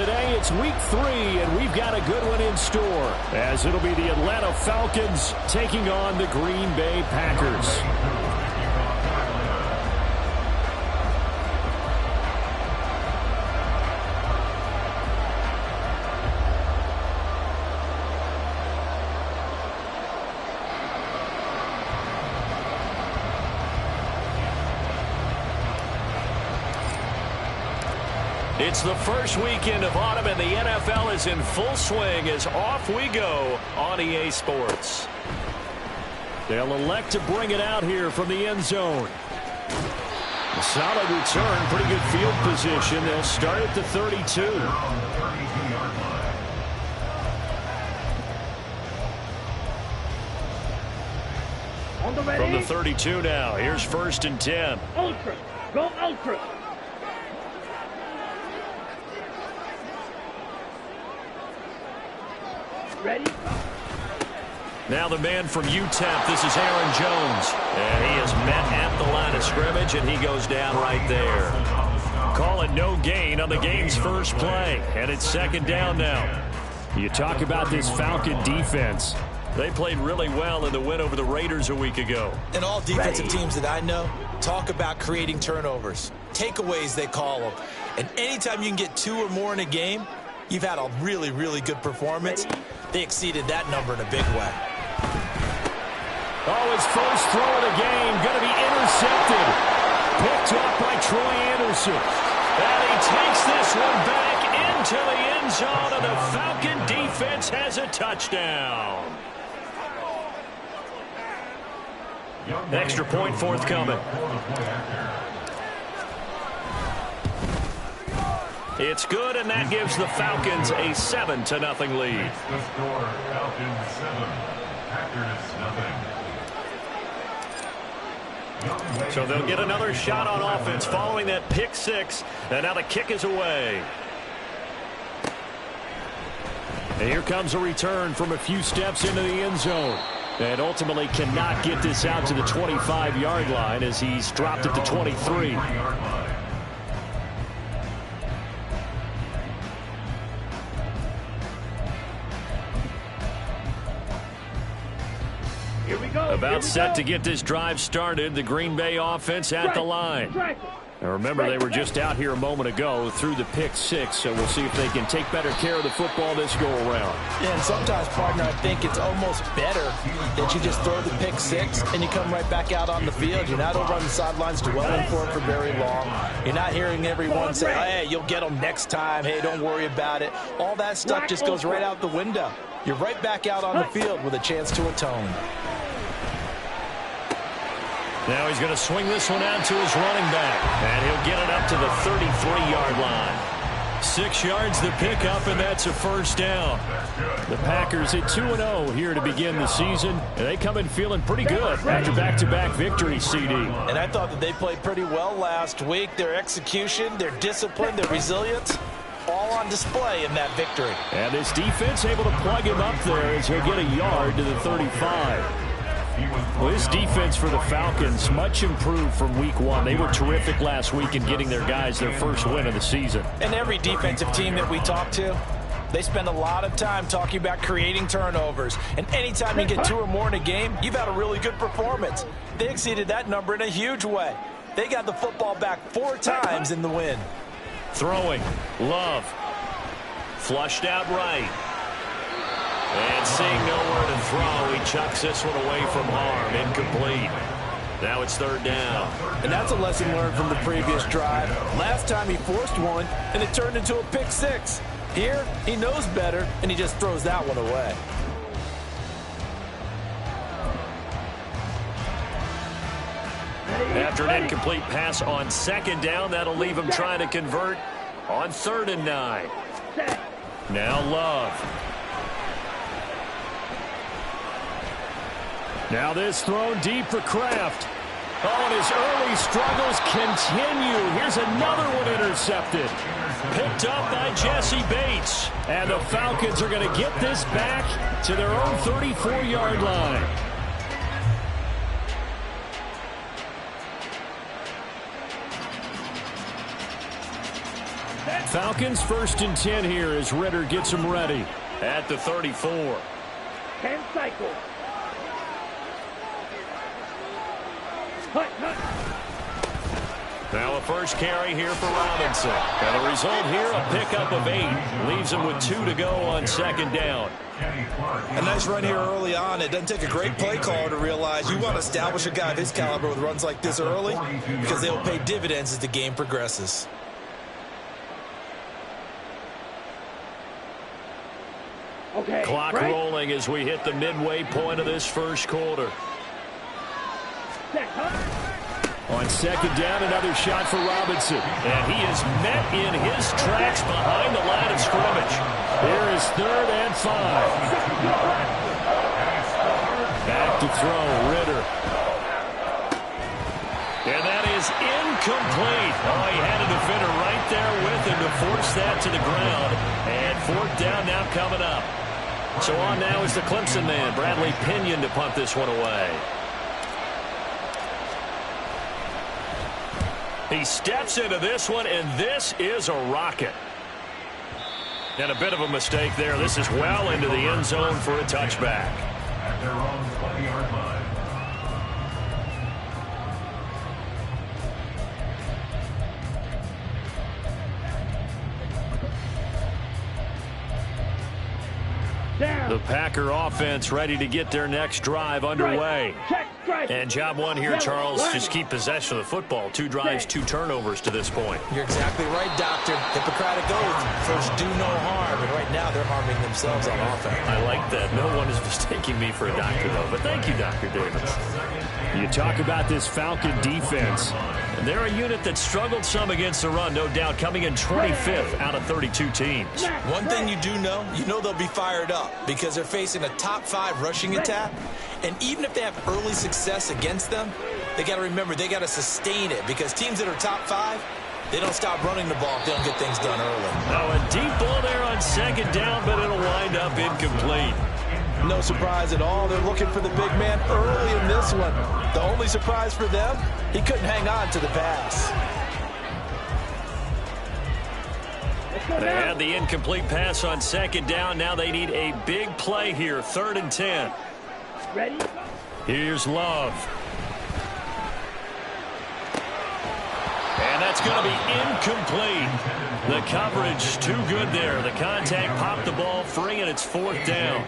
today it's week 3, and we've got a good one in store, as it'll be the Atlanta Falcons taking on the Green Bay Packers. It's the first weekend of autumn, and the NFL is in full swing as off we go on EA Sports. They'll elect to bring it out here from the end zone. A solid return, pretty good field position. They'll start at the 32. From the 32 now, here's 1st and 10. Ultra, go ultra. Ready? Now the man from UTEP, this is Aaron Jones. And he is met at the line of scrimmage, and he goes down right there. Call it no gain on the game's first play, and it's 2nd down now. You talk about this Falcon defense. They played really well in the win over the Raiders a week ago. And all defensive teams that I know talk about creating turnovers. Takeaways, they call them. And anytime you can get 2 or more in a game, you've had a really, really good performance. They exceeded that number in a big way. Oh, his first throw of the game going to be intercepted. Picked up by Troy Anderson. And he takes this one back into the end zone, and the Falcon defense has a touchdown. Extra point forthcoming. It's good, and that gives the Falcons a 7-0 lead. The score, Falcons 7, Packers 7. So they'll get another shot on offense following that pick 6, and now the kick is away. And here comes a return from a few steps into the end zone. And ultimately cannot get this out to the 25-yard line as he's dropped at the 23. About set to get this drive started. The Green Bay offense at the line. Now remember, they were just out here a moment ago through the pick 6, so we'll see if they can take better care of the football this go-around. Yeah, and sometimes, partner, I think it's almost better that you just throw the pick 6 and you come right back out on the field. You're not over on the sidelines dwelling for it for very long. You're not hearing everyone say, hey, you'll get them next time. Hey, don't worry about it. All that stuff just goes right out the window. You're right back out on the field with a chance to atone. Now he's going to swing this one out to his running back, and he'll get it up to the 33-yard line. 6 yards the pickup, and that's a 1st down. The Packers at 2-0 here to begin the season, and they come in feeling pretty good after back-to-back victories, CD. And I thought that they played pretty well last week. Their execution, their discipline, their resilience, all on display in that victory. And this defense able to plug him up there as he'll get a yard to the 35. Well, this defense for the Falcons much improved from week 1. They were terrific last week in getting their guys their first win of the season. And every defensive team that we talk to, they spend a lot of time talking about creating turnovers. And anytime you get 2 or more in a game, you've had a really good performance. They exceeded that number in a huge way. They got the football back 4 times in the win. Throwing, Love. Flushed out right. And seeing nowhere to throw, he chucks this one away from harm. Incomplete. Now it's 3rd down. And that's a lesson learned from the previous drive. Last time he forced one, and it turned into a pick 6. Here, he knows better, and he just throws that one away. After an incomplete pass on 2nd down, that'll leave him trying to convert on 3rd and 9. Now Love. Now this thrown deep for Kraft. Oh, and his early struggles continue. Here's another one intercepted. Picked up by Jesse Bates. And the Falcons are going to get this back to their own 34-yard line. Falcons 1st and 10 here as Ritter gets them ready at the 34. 10 cycles. Hut. Now a first carry here for Robinson. And the result here, a pickup of 8. Leaves him with 2 to go on 2nd down. A nice run here early on. It doesn't take a great play caller to realize you want to establish a guy of his caliber with runs like this early because they'll pay dividends as the game progresses. Okay. Clock right. rolling as we hit the midway point of this first quarter. Set, huh? On 2nd down, another shot for Robinson. And he is met in his tracks behind the line of scrimmage. Here is 3rd and 5. Back to throw, Ritter. And that is incomplete. Oh, he had a defender right there with him to force that to the ground. And 4th down now coming up. So on now is the Clemson man, Bradley Pinion, to punt this one away. He steps into this one, and this is a rocket. And a bit of a mistake there. This is well into the end zone for a touchback. At their own 20-yard line. The Packer offense ready to get their next drive underway. And job one here, Charles, just keep possession of the football. 2 drives, 2 turnovers to this point. You're exactly right, Doctor. Hippocratic oath. First, do no harm. And right now, they're harming themselves on offense. I like that. No one is mistaking me for a doctor, though. But thank you, Dr. Davis. You talk about this Falcon defense. They're a unit that struggled some against the run, no doubt, coming in 25th out of 32 teams. One thing you do know, they'll be fired up because they're facing a top 5 rushing attack. And even if they have early success against them, they got to remember they got to sustain it because teams that are top 5, they don't stop running the ball if they don't get things done early. Oh, a deep ball there on 2nd down, but it'll wind up incomplete. No surprise at all. They're looking for the big man early in this one. The only surprise for them, he couldn't hang on to the pass. They had the incomplete pass on 2nd down. Now they need a big play here, 3rd and 10. Ready? Here's Love. And that's going to be incomplete. The coverage too good there. The contact popped the ball free, and it's 4th down.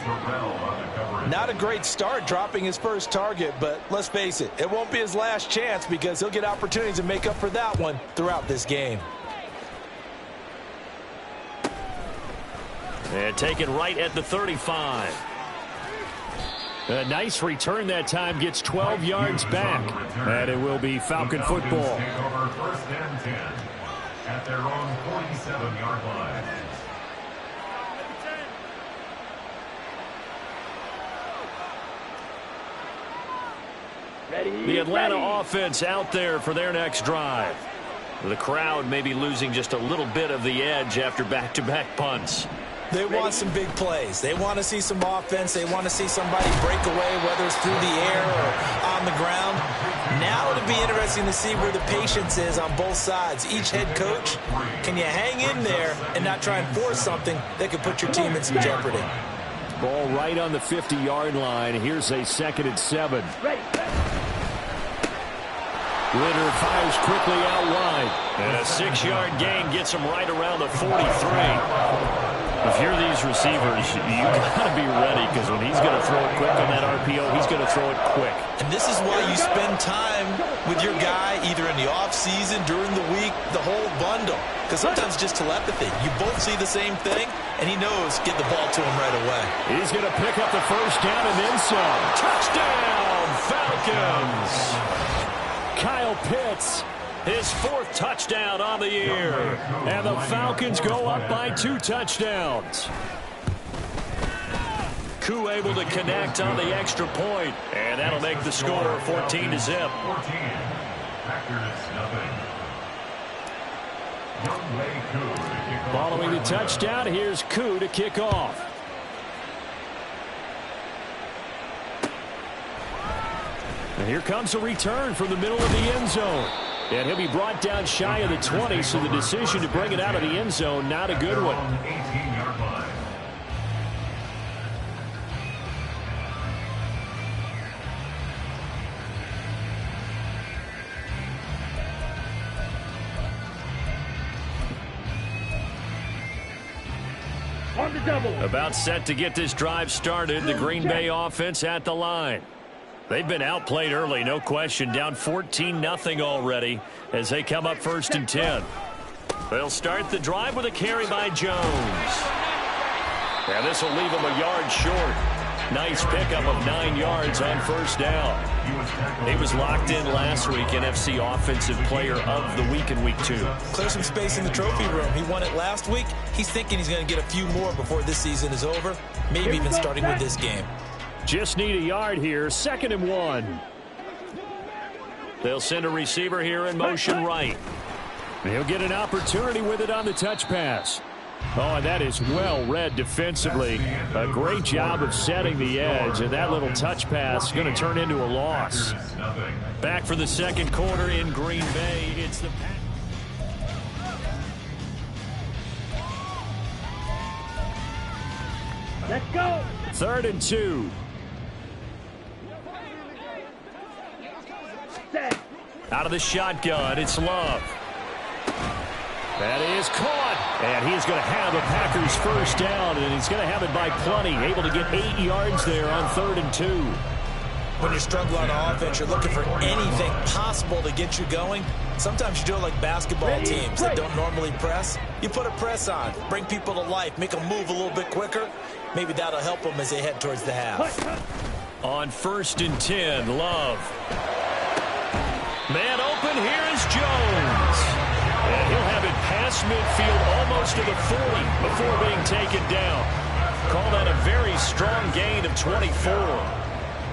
Not a great start dropping his first target, but let's face it, it won't be his last chance because he'll get opportunities to make up for that one throughout this game. And taken right at the 35. A nice return that time, gets 12 yards back. And it will be Falcon football. Take over 1st and 10 at their own 47-yard line. Ready? The Atlanta Ready. offense out there for their next drive. The crowd may be losing just a little bit of the edge after back-to-back punts. They want some big plays. They want to see some offense. They want to see somebody break away, whether it's through the air or on the ground. Now it'll be interesting to see where the patience is on both sides. Each head coach, can you hang in there and not try and force something that could put your team in some jeopardy? Ball right on the 50-yard line. Here's a 2nd and 7. Ready. Ritter fires quickly out wide. And a 6-yard gain gets him right around the 43. If you're these receivers, you got to be ready because when he's going to throw it quick on that RPO, he's going to throw it quick. And this is why you spend time with your guy either in the offseason, during the week, the whole bundle. Because sometimes just telepathy. You both see the same thing, and he knows get the ball to him right away. He's going to pick up the 1st down and then some. Touchdown, Falcons! Kyle Pitts, his 4th touchdown on the year. And the Falcons go up by 2 touchdowns. Koo able to connect on the extra point. And that'll make the score 14-0. 14. Packers nothing. Following the touchdown, here's Koo to kick off. And here comes a return from the middle of the end zone. And he'll be brought down shy of the 20, so the decision to bring it out of the end zone, not a good one. 18-yard line. On the double. About set to get this drive started. The Green Bay offense at the line. They've been outplayed early, no question. Down 14-0 already as they come up 1st and 10. They'll start the drive with a carry by Jones. And this will leave him a yard short. Nice pickup of 9 yards on 1st down. He was locked in last week, NFC Offensive Player of the Week in Week 2. Clear some space in the trophy room. He won it last week. He's thinking he's going to get a few more before this season is over, maybe even starting with this game. Just need a yard here, 2nd and 1. They'll send a receiver here in motion right. He'll get an opportunity with it on the touch pass. Oh, and that is well read defensively. A great job of setting the edge, and that little touch pass is going to turn into a loss. Back for the 2nd quarter in Green Bay. It's the Let's go. 3rd and 2. Set. Out of the shotgun, it's Love. That is caught, and he's going to have a Packers 1st down, and he's going to have it by plenty, able to get 8 yards there on 3rd and 2. When you struggle on offense, you're looking for anything possible to get you going. Sometimes you do it like basketball teams that don't normally press. You put a press on, bring people to life, make them move a little bit quicker. Maybe that'll help them as they head towards the half. On 1st and 10, Love. Man open, here is Jones. And he'll have it past midfield almost to the 40 before being taken down. Call that a very strong gain of 24.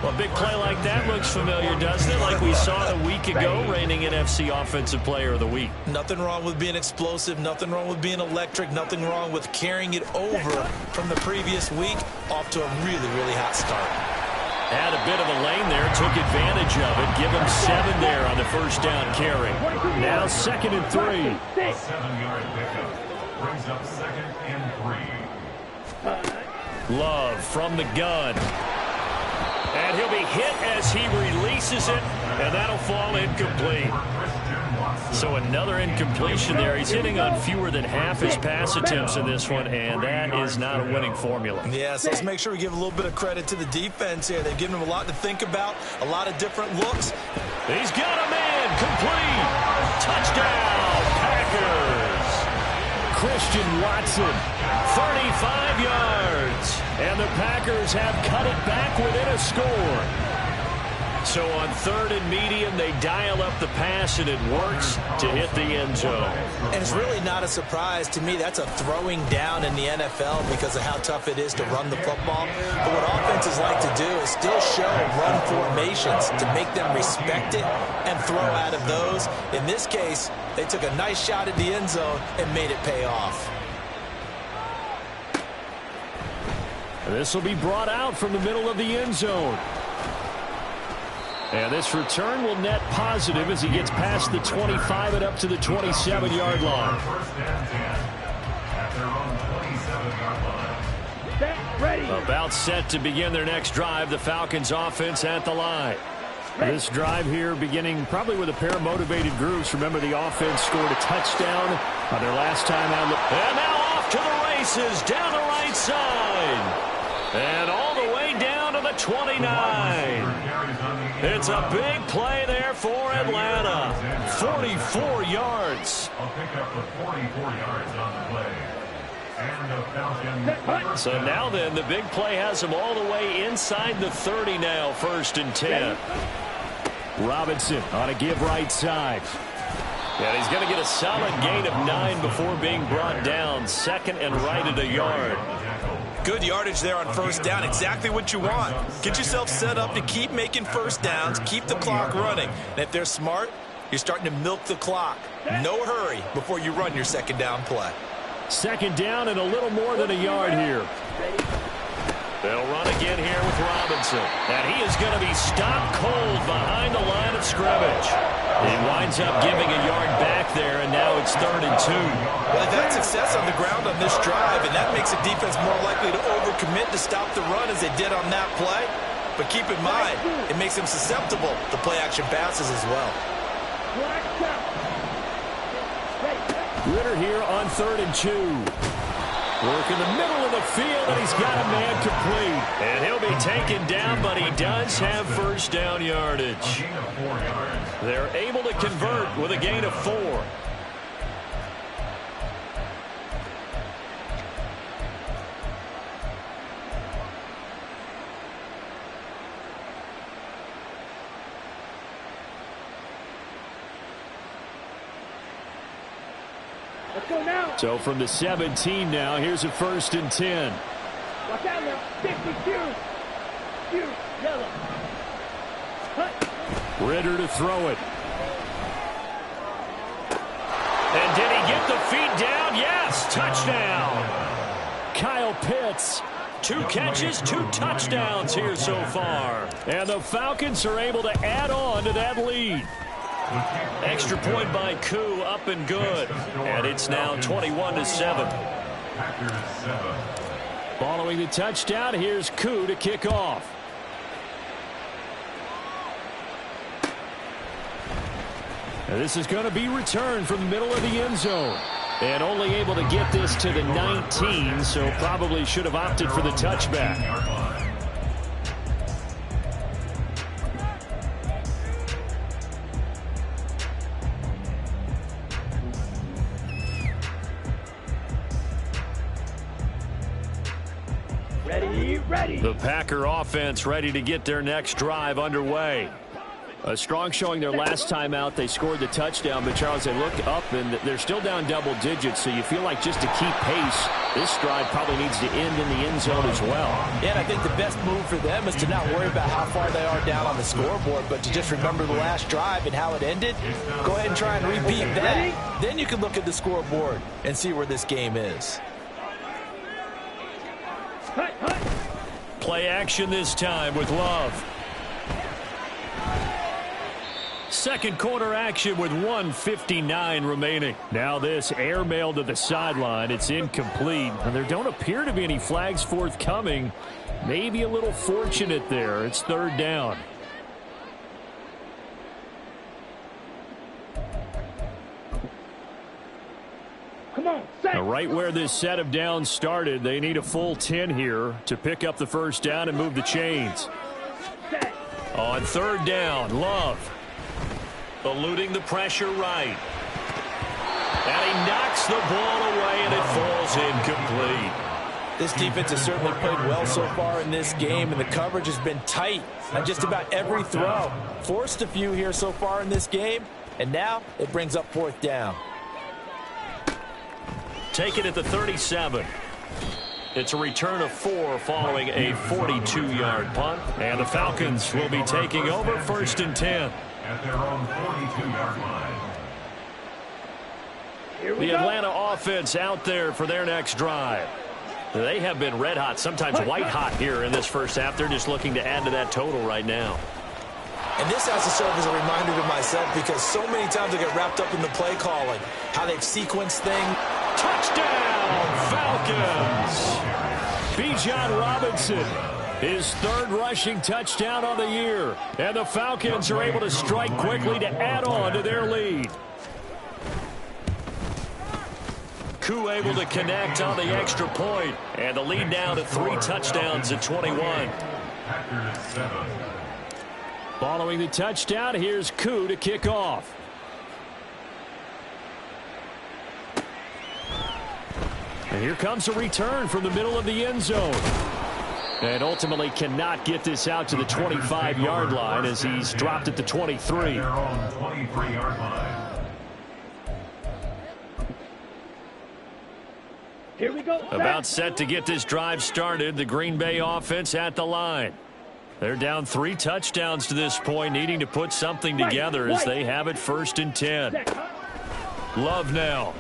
Well, a big play like that looks familiar, doesn't it? Like we saw a week ago, reigning NFC Offensive Player of the Week. Nothing wrong with being explosive, nothing wrong with being electric, nothing wrong with carrying it over from the previous week off to a really, really hot start. Had a bit of a lane there, took advantage of it. Give him 7 there on the 1st down carry. Now 2nd and 3. A 7-yard pickup brings up 2nd and 3. Love from the gun. And he'll be hit as he releases it, and that'll fall incomplete. So another incompletion there. He's hitting on fewer than half his pass attempts in this one, and that is not a winning formula. Yeah, so let's make sure we give a little bit of credit to the defense here. They've given him a lot to think about, a lot of different looks. He's got a man, complete. Touchdown, Packers. Christian Watson, 35 yards. And the Packers have cut it back within a score. So on 3rd and medium, they dial up the pass, and it works to hit the end zone. And it's really not a surprise to me. That's a throwing down in the NFL because of how tough it is to run the football. But what offenses like to do is still show run formations to make them respect it and throw out of those. In this case, they took a nice shot at the end zone and made it pay off. This will be brought out from the middle of the end zone. And this return will net positive as he gets past the 25 and up to the 27-yard line. About set to begin their next drive. The Falcons offense at the line. This drive here beginning probably with a pair of motivated groups. Remember, the offense scored a touchdown on their last time out. And now off to the races down the right side. And all the way down to the 29. It's a big play there for Atlanta. 44 yards. I'll pick up the 44 yards on the play. And the Falcons. So now then, the big play has him all the way inside the 30 now, 1st and 10. Robinson on a give right side. And he's going to get a solid gain of 9 before being brought down. 2nd and right at a yard. Good yardage there on 1st down. Exactly what you want. Get yourself set up to keep making 1st downs, keep the clock running. And if they're smart, you're starting to milk the clock. No hurry before you run your 2nd down play. 2nd down and a little more than a yard here. They'll run again here with Robinson. And he is going to be stopped cold behind the line of scrimmage. He winds up giving a yard back there, and now it's 3rd and 2. Well, they've had success on the ground on this drive, and that makes the defense more likely to overcommit to stop the run as they did on that play. But keep in mind, it makes them susceptible to play-action passes as well. Ritter here on 3rd and 2. Work in the middle of the field, and he's got a man complete. And he'll be taken down, but he does have first down yardage. They're able to convert with a gain of 4. Let's go now. So from the 17 now, here's a 1st and 10. Watch out now. 52. Yellow. Cut. Ritter to throw it. And did he get the feet down? Yes, touchdown. Kyle Pitts. 2 catches, 2 touchdowns here so far. And the Falcons are able to add on to that lead. Extra point by Koo, up and good. And it's now 21-7. Following the touchdown, here's Koo to kick off. And this is going to be returned from the middle of the end zone. And only able to get this to the 19, so probably should have opted for the touchback. Ready. The Packer offense ready to get their next drive underway. A strong showing their last time out. They scored the touchdown, but Charles, they look up and they're still down double digits, so you feel like just to keep pace, this drive probably needs to end in the end zone as well. Yeah, and I think the best move for them is to not worry about how far they are down on the scoreboard, but to just remember the last drive and how it ended. Go ahead and try and repeat that. Then you can look at the scoreboard and see where this game is. Play action this time with Love. Second quarter action with 1:59 remaining. Now this airmail to the sideline. It's incomplete. And there don't appear to be any flags forthcoming. Maybe a little fortunate there. It's 3rd down. Come on, set. Now right where this set of downs started, they need a full 10 here to pick up the first down and move the chains. Set. On 3rd down, Love. Eluding the pressure right. And he knocks the ball away, and it falls incomplete. This defense has certainly played well so far in this game, and the coverage has been tight on just about every throw. Forced a few here so far in this game, and now it brings up 4th down. Taken at the 37. It's a return of 4 following a 42-yard punt. And the Falcons will be taking over 1st and 10. At their own 42-yard line. The Atlanta offense out there for their next drive. They have been red hot, sometimes white hot here in this first half. They're just looking to add to that total right now. And this has to serve as a reminder to myself because so many times I get wrapped up in the play calling, how they've sequenced things. Touchdown, Falcons! Bijan Robinson, his 3rd rushing touchdown on the year. And the Falcons are able to strike quickly to add on to their lead. Koo able to connect on the extra point. And the lead now to 3 touchdowns at 21. Following the touchdown, here's Koo to kick off. And here comes a return from the middle of the end zone. And ultimately cannot get this out to the 25-yard line as he's dropped at the 23. Their own 23-yard line. Here we go. About set to get this drive started. The Green Bay offense at the line. They're down 3 touchdowns to this point, needing to put something together as they have it 1st and 10. Love now.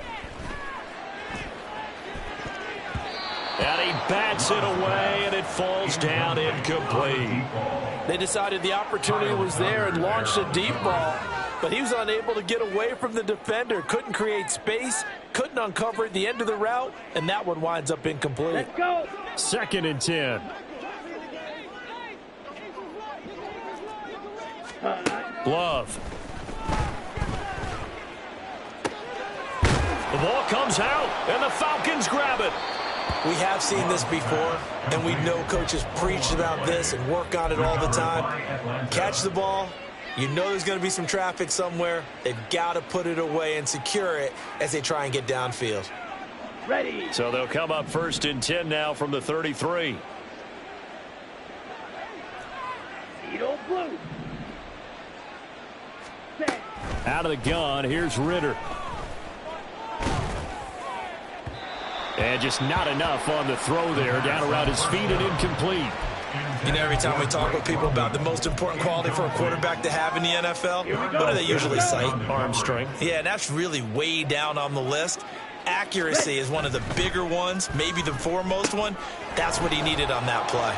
And he bats it away, and it falls down incomplete. They decided the opportunity was there and launched a deep ball. but he was unable to get away from the defender. Couldn't create space, couldn't uncover the end of the route, and that one winds up incomplete. Let's go. 2nd and 10. Love. The ball comes out, and the Falcons grab it. We have seen this before, and we know coaches preach about this and work on it all the time. Catch the ball. You know there's going to be some traffic somewhere. They've got to put it away and secure it as they try and get downfield. Ready. So they'll come up 1st and 10 now from the 33. Edo blue. Set. Out of the gun, here's Ritter. And just not enough on the throw there. Down around his feet and incomplete. You know, every time we talk with people about the most important quality for a quarterback to have in the NFL, what do they usually cite? Arm strength. Yeah, and that's really way down on the list. Accuracy is one of the bigger ones, maybe the foremost one. That's what he needed on that play.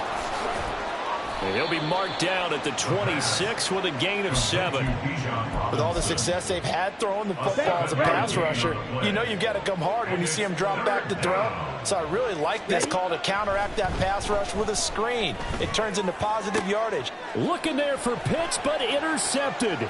And he'll be marked down at the 26 with a gain of 7. With all the success they've had throwing the football as a pass rusher, you know you've got to come hard when you see him drop back to throw. So I really like this call to counteract that pass rush with a screen. It turns into positive yardage. Looking there for Pitts, but intercepted.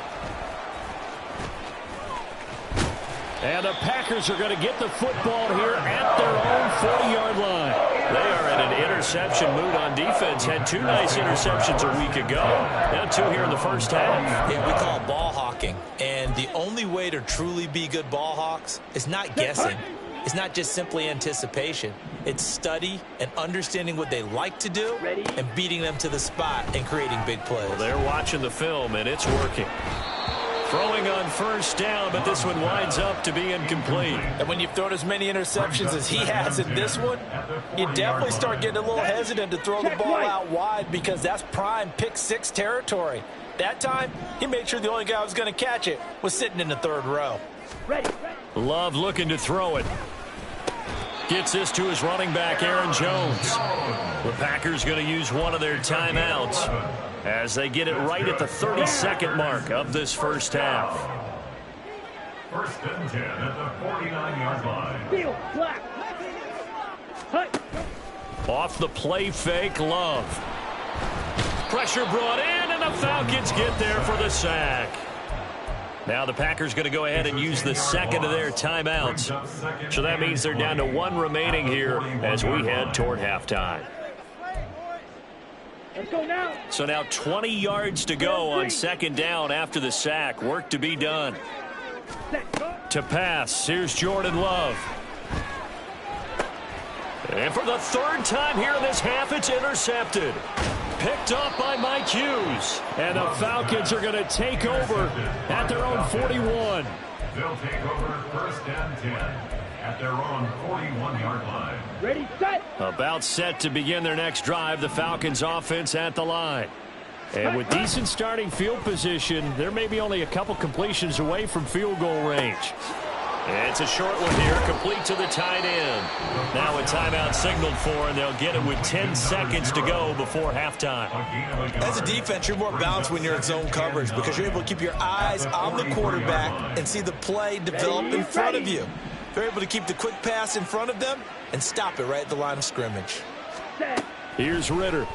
And the Packers are going to get the football here at their own 40-yard line. They are in an interception mood on defense. Had 2 nice interceptions a week ago. Now 2 here in the first half. Yeah, we call it ball hawking. And the only way to truly be good ball hawks is not guessing. It's not just simply anticipation. It's study and understanding what they like to do and beating them to the spot and creating big plays. Well, they're watching the film, and it's working. Throwing on 1st down, but this one winds up to be incomplete. And when you've thrown as many interceptions as he has in this one, you definitely start getting a little hesitant to throw the ball out wide because that's prime pick 6 territory. That time, he made sure the only guy who was going to catch it was sitting in the 3rd row. Ready. Love looking to throw it. Gets this to his running back, Aaron Jones. The Packers going to use one of their timeouts as they get it right at the 32nd mark of this first half. 1st and 10 at the 49-yard line. Field black. Hut. Off the play fake, Love. Pressure brought in, and the Falcons get there for the sack. Now the Packers going to go ahead and use the 2nd of their timeouts. So that means they're down to 1 remaining here as we head toward halftime. Let's go now. So now 20 yards to go on 2nd down after the sack. Work to be done. To pass, here's Jordan Love. And for the 3rd time here in this half, it's intercepted. Picked up by Mike Hughes. And the Falcons are going to take over at their own 41. They'll take over 1st and 10 at their own 41-yard line. Ready, set. About set to begin their next drive, the Falcons offense at the line. And with decent starting field position, there may be only a couple completions away from field goal range. And it's a short one here, complete to the tight end. Now a timeout signaled for, and they'll get it with 10 seconds to go before halftime. As a defense, you're more balanced when you're in zone coverage because you're able to keep your eyes on the quarterback and see the play develop in front of you. They're able to keep the quick pass in front of them and stop it right at the line of scrimmage. Here's Ritter.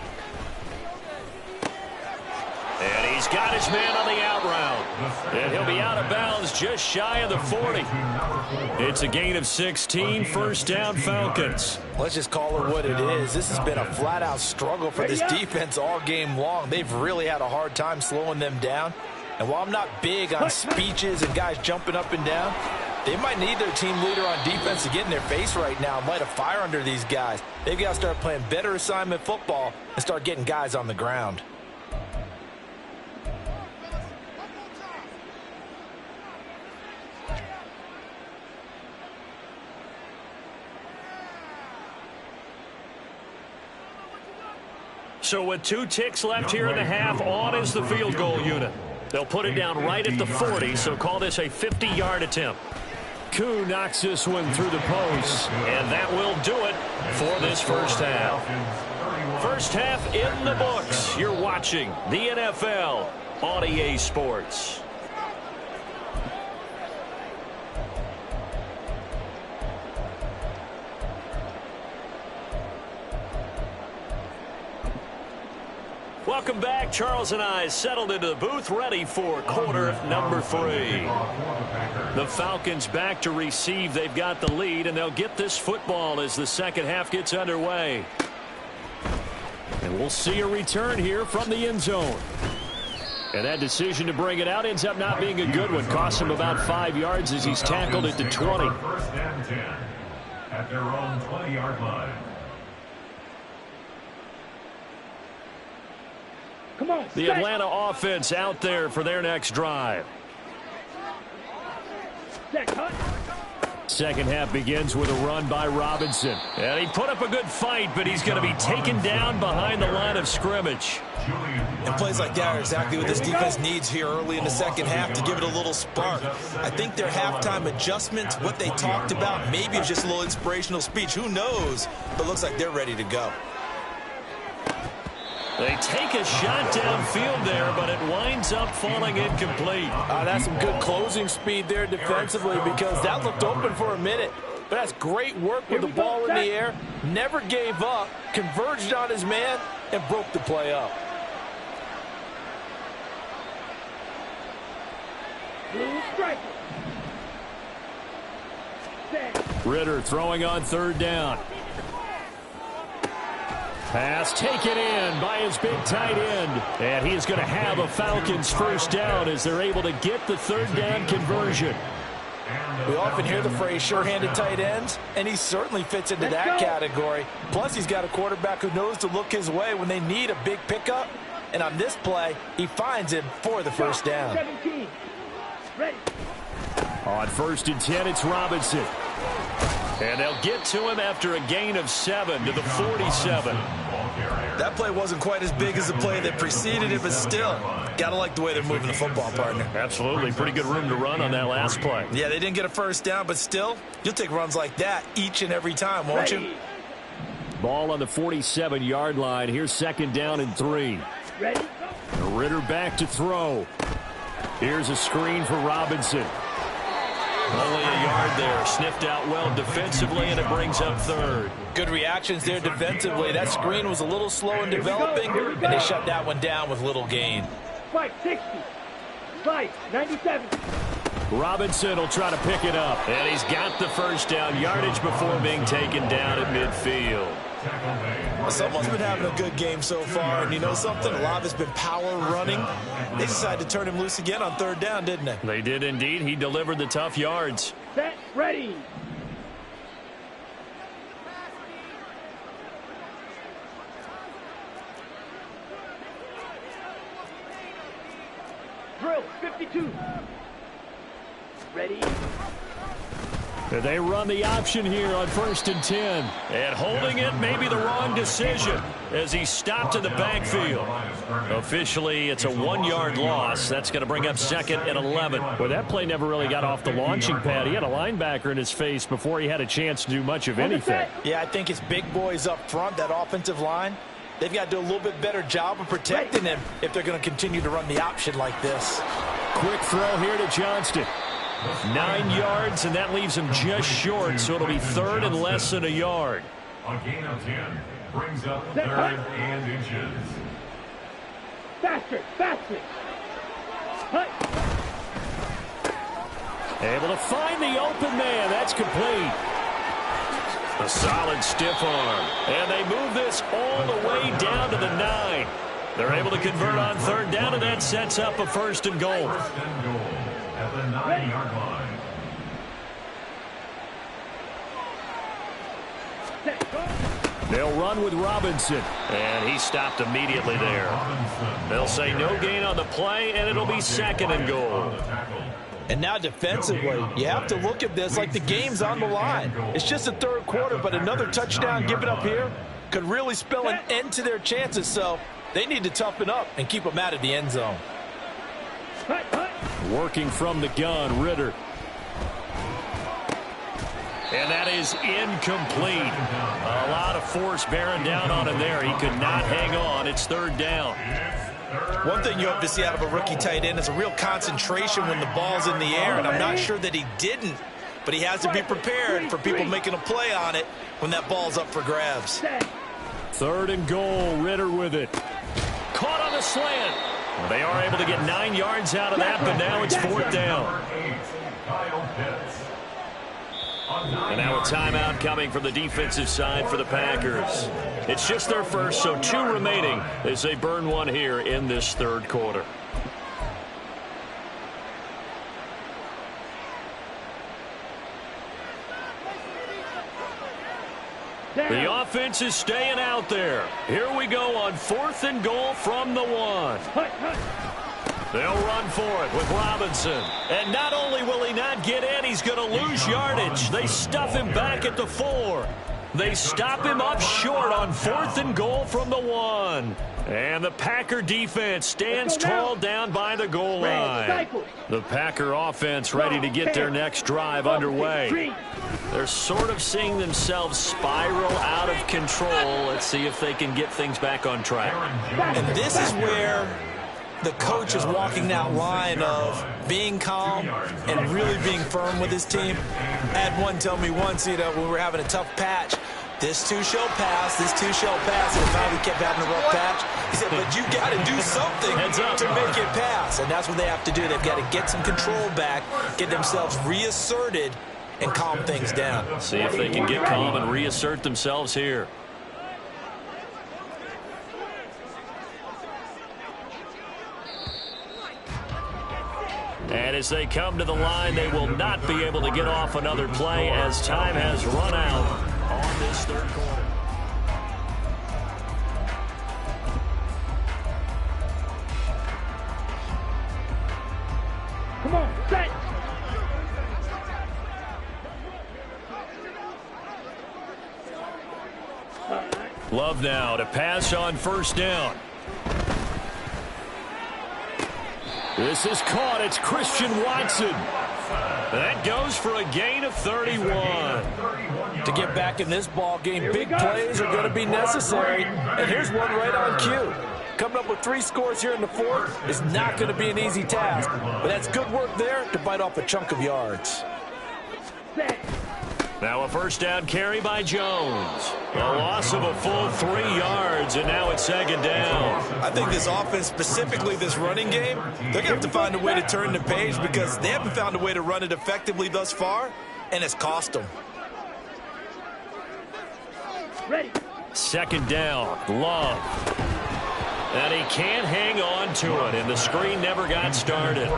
And he's got his man on the out route. And he'll be out of bounds just shy of the 40. It's a gain of 16, 1st down Falcons. Let's just call it what it is. This has been a flat-out struggle for this defense all game long. They've really had a hard time slowing them down. And while I'm not big on speeches and guys jumping up and down, they might need their team leader on defense to get in their face right now and light a fire under these guys. They've got to start playing better assignment football and start getting guys on the ground. So with 2 ticks left here in the half, on is the field goal unit. They'll put it down right at the 40, so call this a 50-yard attempt. Koo knocks this one through the post, and that will do it for this first half. First half in the books. You're watching the NFL on EA Sports. Welcome back. Charles and I settled into the booth, ready for quarter number 3. The Falcons back to receive. They've got the lead, and they'll get this football as the second half gets underway. And we'll see a return here from the end zone. And that decision to bring it out ends up not being a good one. Costs him about 5 yards as he's tackled at the 20. First and 10 at their own 20-yard line. Come on, The Atlanta offense out there for their next drive. set, cut. Second half begins with a run by Robinson. And he put up a good fight, but he's going to be taken down behind the line of scrimmage. And plays like that are exactly what this defense needs here early in the second half to give it a little spark. I think their halftime adjustments, what they talked about, maybe it's just a little inspirational speech. Who knows? But looks like they're ready to go. They take a shot downfield there, but it winds up falling incomplete. That's some good closing speed there defensively because that looked open for a minute. But that's great work with the ball in the air. Never gave up, converged on his man, and broke the play up. Blue striker. Set. Ritter throwing on third down. Pass taken in by his big tight end. And he is going to have a Falcons first down as they're able to get the third down conversion. We often hear the phrase sure-handed tight ends, and he certainly fits into that category. Plus, he's got a quarterback who knows to look his way when they need a big pickup. And on this play, he finds him for the first down. 17. Ready. On first and 10, it's Robinson. And they'll get to him after a gain of 7 to the 47. That play wasn't quite as big as the play that preceded it, but still, got to like the way they're moving the football, partner. Absolutely. Pretty good room to run on that last play. Yeah, they didn't get a first down, but still, you'll take runs like that each and every time, won't you? Ball on the 47-yard line. Here's second down and 3. Ready. Ritter back to throw. Here's a screen for Robinson. Only a yard there. Sniffed out well defensively, and it brings up third. Good reactions there defensively. That screen was a little slow in developing, and they shut that one down with little gain. 560. 597. Robinson will try to pick it up. And he's got the first down yardage before being taken down at midfield. Someone's been having a good game so far, and you know something? A lot of it's been power running. They decided to turn him loose again on third down, didn't they? They did indeed. He delivered the tough yards. Set. Ready. Drill. 52. Ready. They run the option here on first and 10. And holding it may be the wrong decision as he stopped in the backfield. Officially, it's a 1-yard loss. That's going to bring up second and 11. Well, that play never really got off the launching pad. He had a linebacker in his face before he had a chance to do much of anything. Yeah, I think it's big boys up front, that offensive line. They've got to do a little bit better job of protecting him if they're going to continue to run the option like this. Quick throw here to Johnston. 9 yards, and that leaves him just short, so it'll be third and less than a yard. A gain of 10 brings up third and inches. Faster. Faster. Hut. Able to find the open man. That's complete. A solid stiff arm. And they move this all the way down to the 9. They're able to convert on third down, and that sets up a first and goal. First and goal at the 9-yard line. Set. Go. They'll run with Robinson, and he stopped immediately there. They'll say no gain on the play, and it'll be second and goal. And now defensively, you have to look at this like the game's on the line. It's just the third quarter, but another touchdown given up here could really spell an end to their chances. So they need to toughen up and keep them out of the end zone. Hut. Hut. Working from the gun, Ritter. And that is incomplete. A lot of force bearing down on him there. He could not hang on. It's third down. One thing you hope to see out of a rookie tight end is a real concentration when the ball's in the air, and I'm not sure that he didn't, but he has to be prepared for people making a play on it when that ball's up for grabs. Set. Third and goal, Ritter with it. Caught the slant. Well, they are able to get 9 yards out of that, but now it's 4th down. And now a timeout coming from the defensive side for the Packers. It's just their first, so 2 remaining as they burn one here in this 3rd quarter. The offense is staying out there. Here we go on 4th and goal from the 1. They'll run for it with Robinson. And not only will he not get in, he's going to lose yardage. They stuff him back at the 4. They stop him up short on 4th and goal from the 1. And the Packer defense stands tall down by the goal line. The Packer offense ready to get their next drive underway. They're sort of seeing themselves spiral out of control. Let's see if they can get things back on track. And this is where the coach is walking that line of being calm and really being firm with his team. I had one tell me once, when we were having a tough patch, this too shall pass, this too shall pass, and finally kept having a rough patch. He said, but you got to do something to make it pass, and that's what they have to do. They've got to get some control back, get themselves reasserted, and calm things down. See if they can get calm and reassert themselves here. And as they come to the line, they will not be able to get off another play as time has run out on this 3rd quarter. Come on, set. Love now to pass on 1st down. This is caught. It's Christian Watson. That goes for a gain of 31. To get back in this ball game, big plays are going to be necessary. And here's one right on cue. Coming up with 3 scores here in the 4th is not going to be an easy task. But that's good work there to bite off a chunk of yards. Now a 1st down carry by Jones. A loss of a full 3 yards, and now it's 2nd down. I think this offense, specifically this running game, they're going to have to find a way to turn the page because they haven't found a way to run it effectively thus far, and it's cost them. Ready. 2nd down, Love. And he can't hang on to it, and the screen never got started.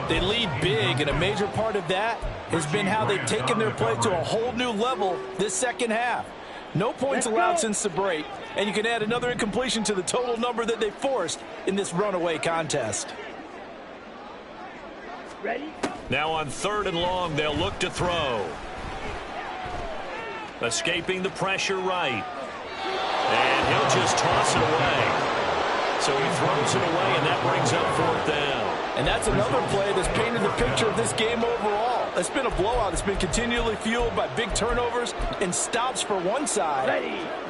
They lead big, and a major part of that has been how they've taken their play to a whole new level this 2nd half. No points allowed since the break, and you can add another incompletion to the total number that they forced in this runaway contest. Ready. Now on 3rd and long, they'll look to throw. Escaping the pressure right. And he'll just toss it away. So he throws it away, and that brings up 4th down. And that's another play that's painted the picture of this game overall. It's been a blowout. It's been continually fueled by big turnovers and stops for one side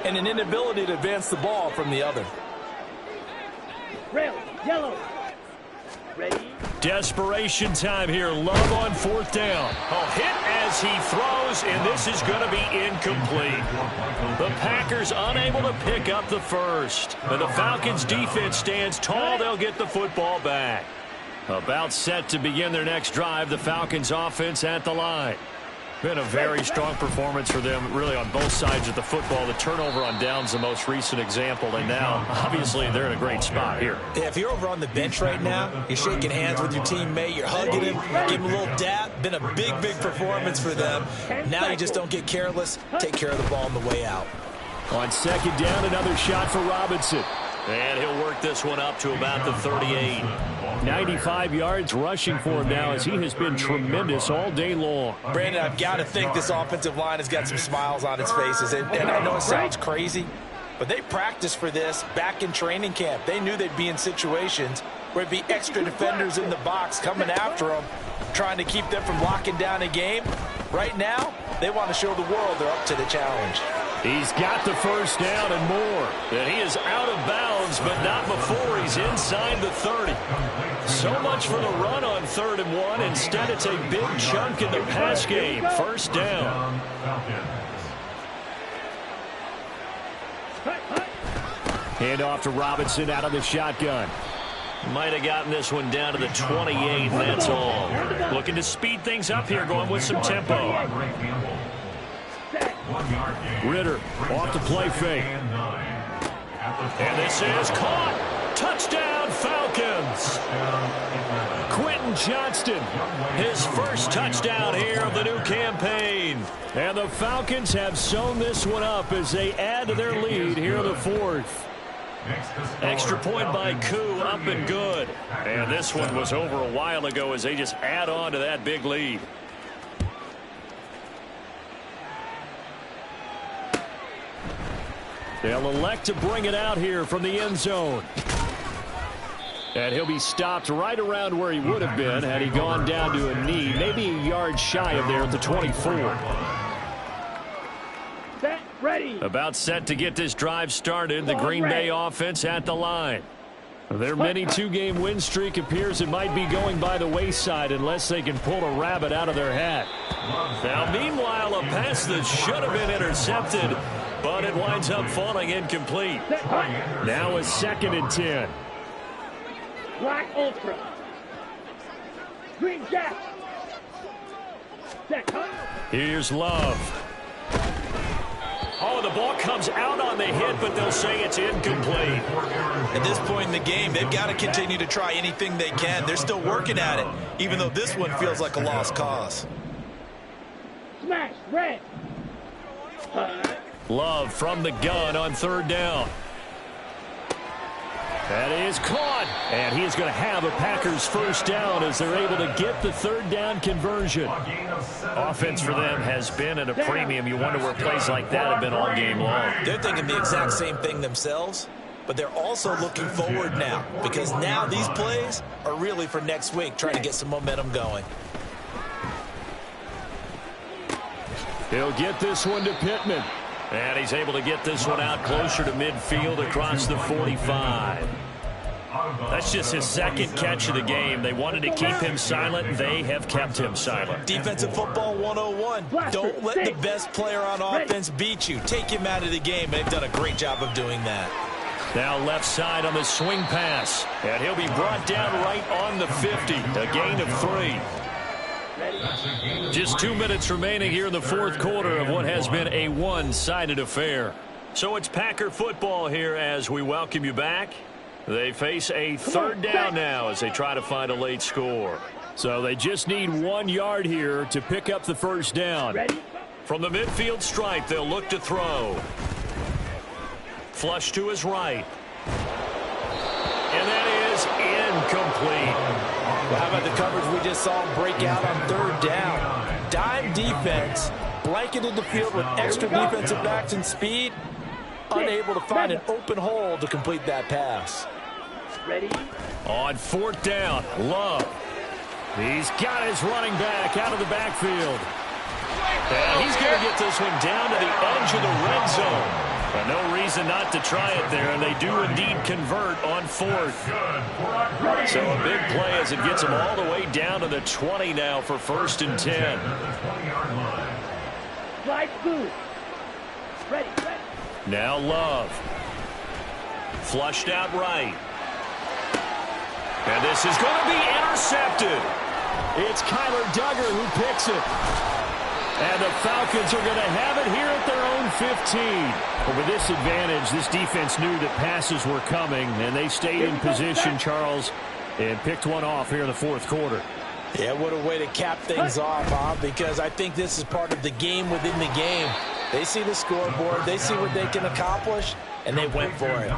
and an inability to advance the ball from the other. Rail, yellow. Ready. Desperation time here. Love on 4th down. A hit as he throws, and this is going to be incomplete. The Packers unable to pick up the 1st. And the Falcons' defense stands tall. They'll get the football back. About set to begin their next drive, the Falcons' offense at the line. Been a very strong performance for them, really, on both sides of the football. The turnover on downs, the most recent example, and now, obviously, they're in a great spot here. Yeah, if you're over on the bench right now, you're shaking hands with your teammate, you're hugging him, give him a little dap. Been a big, big performance for them. Now you just don't get careless. Take care of the ball on the way out. On 2nd down, another shot for Robinson. And he'll work this one up to about the 38. 95 yards rushing for him now as he has been tremendous all day long. Brandon, I've got to think this offensive line has got some smiles on its faces. And I know it sounds crazy, but they practiced for this back in training camp. They knew they'd be in situations where it'd be extra defenders in the box coming after them, trying to keep them from locking down a game. Right now, they want to show the world they're up to the challenge. He's got the 1st down and more. And he is out of bounds, but not before he's inside the 30. So much for the run on 3rd and 1. Instead, it's a big chunk in the pass game. 1st down. Hand off to Robinson out of the shotgun. Might have gotten this one down to the 28, and that's all. Looking to speed things up here, going with some tempo. Ritter off the play fake. And this is caught. Touchdown, Falcons. Quentin Johnston, his first touchdown here of the new campaign. And the Falcons have sewn this one up as they add to their lead here in the fourth. Extra point by Koo, up and good. And this one was over a while ago as they just add on to that big lead. They'll elect to bring it out here from the end zone. And he'll be stopped right around where he would have been had he gone down to a knee, maybe a yard shy of there at the 24. Set, ready. About set to get this drive started. The Green Bay offense at the line. Their mini two-game win streak appears it might be going by the wayside unless they can pull a rabbit out of their hat. Now, meanwhile, a pass that should have been intercepted, but it winds up falling incomplete. Now a 2nd and 10. Black Ultra. Green Jack. Set, huh? Here's Love. Oh, the ball comes out on the hit, but they'll say it's incomplete. At this point in the game, they've got to continue to try anything they can. They're still working at it, even though this one feels like a lost cause. Smash, red. Love from the gun on 3rd down. That is caught, and he is going to have a Packers first down as they're able to get the 3rd down conversion. Offense for them has been at a premium. You wonder where plays like that have been all game long. They're thinking the exact same thing themselves, but they're also looking forward now because now these plays are really for next week, trying to get some momentum going. He'll get this one to Pittman. And he's able to get this one out closer to midfield across the 45. That's just his 2nd catch of the game. They wanted to keep him silent. They have kept him silent. Defensive football 101. Don't let the best player on offense beat you. Take him out of the game. They've done a great job of doing that. Now left side on the swing pass. And he'll be brought down right on the 50. A gain of 3. Just 2 minutes remaining here in the 4th quarter of what has been a one-sided affair. So it's Packer football here as we welcome you back. They face a 3rd down now as they try to find a late score. So they just need 1 yard here to pick up the first down. From the midfield stripe, they'll look to throw. Flush to his right. And that is incomplete. Well, how about the coverage we just saw break out on 3rd down? Dime defense, blanketed the field with extra defensive backs and speed, unable to find an open hole to complete that pass. Ready? On 4th down, Love. He's got his running back out of the backfield. And he's going to get this one down to the edge of the red zone. But no reason not to try it there, and they do indeed convert on 4th. So a big play as it gets them all the way down to the 20 now for 1st and 10. Slide through. Ready. Now Love. Flushed out right. And this is going to be intercepted. It's Kyler Duggar who picks it. And the Falcons are going to have it here at their own 15. But with this advantage, this defense knew that passes were coming, and they stayed in position, Charles, and picked one off here in the 4th quarter. Yeah, what a way to cap things off, huh? Because I think this is part of the game within the game. They see the scoreboard, they see what they can accomplish, and they went for it.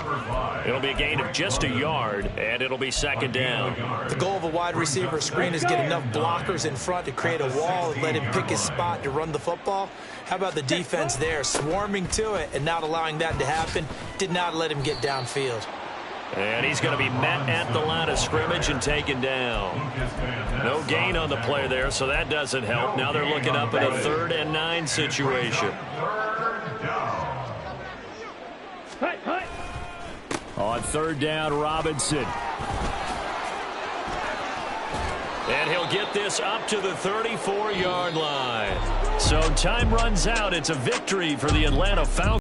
It'll be a gain of just a yard, and it'll be 2nd down. The goal of a wide receiver screen is get enough blockers in front to create a wall and let him pick his spot to run the football. How about the defense there, swarming to it and not allowing that to happen? Did not let him get downfield. And he's going to be met at the line of scrimmage and taken down. No gain on the play there, so that doesn't help. Now they're looking up at a 3rd and 9 situation. On 3rd down, Robinson. And he'll get this up to the 34-yard line. So time runs out. It's a victory for the Atlanta Falcons.